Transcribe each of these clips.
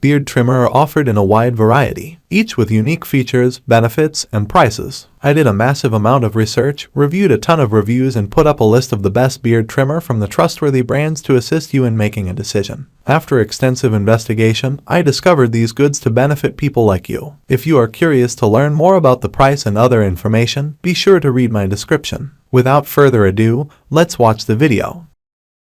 beard trimmer are offered in a wide variety, each with unique features, benefits, and prices. I did a massive amount of research, reviewed a ton of reviews, and put up a list of the best beard trimmer from the trustworthy brands to assist you in making a decision. After extensive investigation, I discovered these goods to benefit people like you. If you are curious to learn more about the price and other information, be sure to read my description. Without further ado, let's watch the video.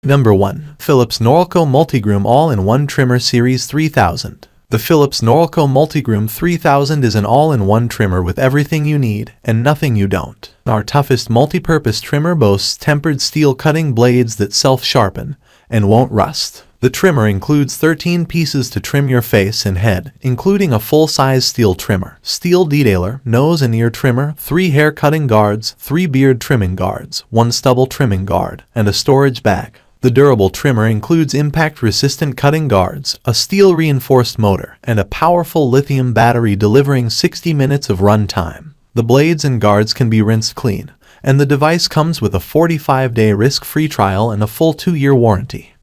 Number 1. Philips Norelco Multigroom All-in-One Trimmer Series 3000. The Philips Norelco Multigroom 3000 is an all-in-one trimmer with everything you need and nothing you don't. Our toughest multi-purpose trimmer boasts tempered steel cutting blades that self-sharpen and won't rust. The trimmer includes 13 pieces to trim your face and head, including a full-size steel trimmer, steel detailer, nose and ear trimmer, 3 hair cutting guards, 3 beard trimming guards, 1 stubble trimming guard, and a storage bag. The durable trimmer includes impact-resistant cutting guards, a steel-reinforced motor, and a powerful lithium battery delivering 60 minutes of run time. The blades and guards can be rinsed clean, and the device comes with a 45-day risk-free trial and a full 2-year warranty.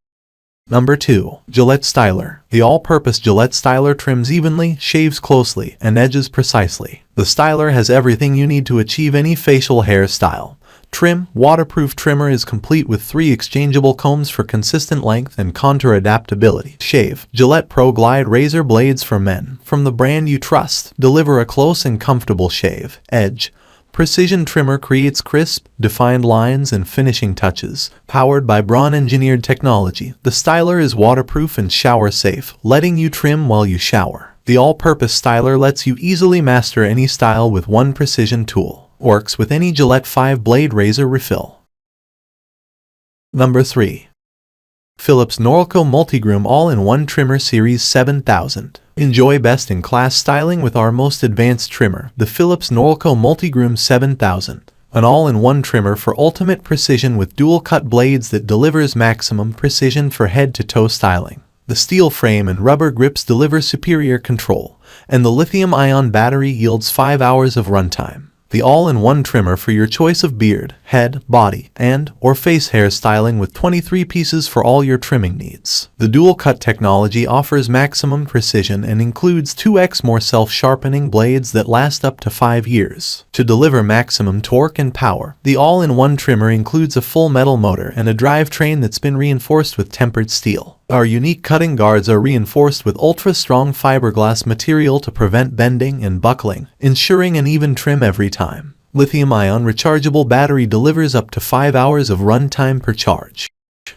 Number 2. Gillette Styler. The all-purpose Gillette Styler trims evenly, shaves closely, and edges precisely. The Styler has everything you need to achieve any facial hairstyle. Waterproof trimmer is complete with 3 exchangeable combs for consistent length and contour adaptability. Shave. Gillette Pro Glide razor blades for men, from the brand you trust, deliver a close and comfortable shave. Edge. Precision trimmer creates crisp, defined lines and finishing touches. Powered by Braun-engineered technology, the styler is waterproof and shower-safe, letting you trim while you shower. The all-purpose styler lets you easily master any style with one precision tool. Works with any Gillette 5-blade razor refill. Number 3. Philips Norelco Multigroom All-in-One Trimmer Series 7000. Enjoy best-in-class styling with our most advanced trimmer, the Philips Norelco Multigroom 7000. An all-in-one trimmer for ultimate precision with dual-cut blades that delivers maximum precision for head-to-toe styling. The steel frame and rubber grips deliver superior control, and the lithium-ion battery yields 5 hours of runtime. The all-in-one trimmer for your choice of beard, head, body, and/or face hair styling with 23 pieces for all your trimming needs. The dual-cut technology offers maximum precision and includes 2x more self-sharpening blades that last up to 5 years. To deliver maximum torque and power, the all-in-one trimmer includes a full metal motor and a drivetrain that's been reinforced with tempered steel. Our unique cutting guards are reinforced with ultra-strong fiberglass material to prevent bending and buckling, ensuring an even trim every time. Lithium-ion rechargeable battery delivers up to 5 hours of runtime per charge.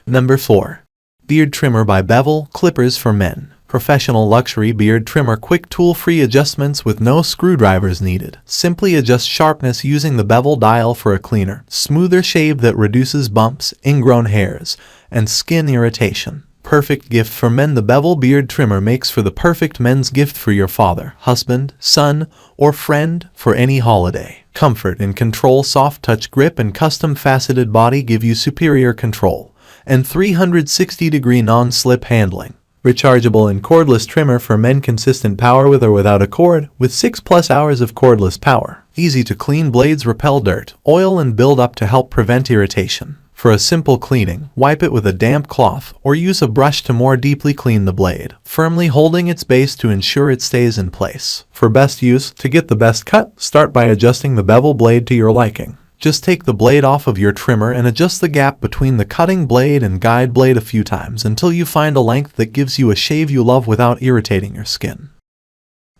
Number 4. Beard Trimmer by Bevel, Clippers for Men. Professional luxury beard trimmer, quick tool-free adjustments with no screwdrivers needed. Simply adjust sharpness using the bevel dial for a cleaner, smoother shave that reduces bumps, ingrown hairs, and skin irritation. Perfect gift for men. The Bevel Beard Trimmer makes for the perfect men's gift for your father, husband, son, or friend for any holiday. Comfort and control, soft touch grip and custom faceted body give you superior control, and 360-degree non-slip handling. Rechargeable and cordless trimmer for men, consistent power with or without a cord, with 6+ hours of cordless power. Easy to clean blades, repel dirt, oil and build up to help prevent irritation. For a simple cleaning, wipe it with a damp cloth or use a brush to more deeply clean the blade, firmly holding its base to ensure it stays in place. For best use, to get the best cut, start by adjusting the bevel blade to your liking. Just take the blade off of your trimmer and adjust the gap between the cutting blade and guide blade a few times until you find a length that gives you a shave you love without irritating your skin.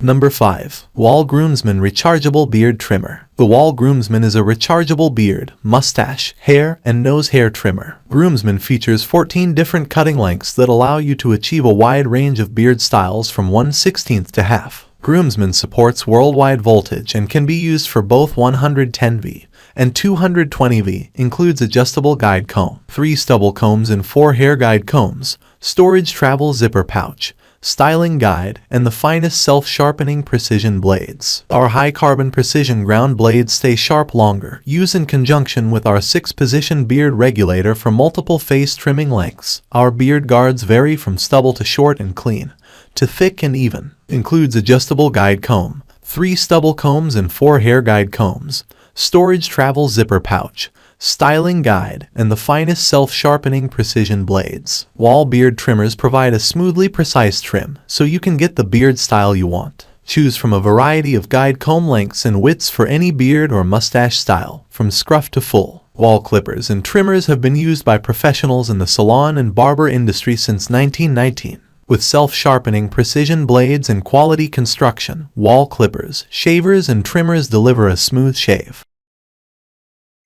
Number 5. Wahl Groomsman Rechargeable Beard Trimmer. The Wahl Groomsman is a rechargeable beard, mustache, hair, and nose hair trimmer. Groomsman features 14 different cutting lengths that allow you to achieve a wide range of beard styles from 1/16 to half. Groomsman supports worldwide voltage and can be used for both 110V and 220V, includes adjustable guide comb, 3 stubble combs and 4 hair guide combs, storage travel zipper pouch, styling guide, and the finest self-sharpening precision blades. Our high-carbon precision ground blades stay sharp longer. Use in conjunction with our 6-position beard regulator for multiple face trimming lengths. Our beard guards vary from stubble to short and clean, to thick and even. Includes adjustable guide comb, 3 stubble combs and 4 hair guide combs, storage travel zipper pouch, styling guide, and the finest self-sharpening precision blades. Wahl beard trimmers provide a smoothly precise trim, so you can get the beard style you want. Choose from a variety of guide comb lengths and widths for any beard or mustache style, from scruff to full. Wahl clippers and trimmers have been used by professionals in the salon and barber industry since 1919. With self-sharpening precision blades and quality construction, Wahl clippers, shavers, and trimmers deliver a smooth shave.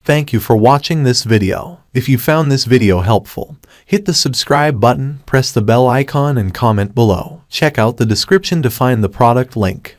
Thank you for watching this video. If you found this video helpful, hit the subscribe button, press the bell icon, and comment below. Check out the description to find the product link.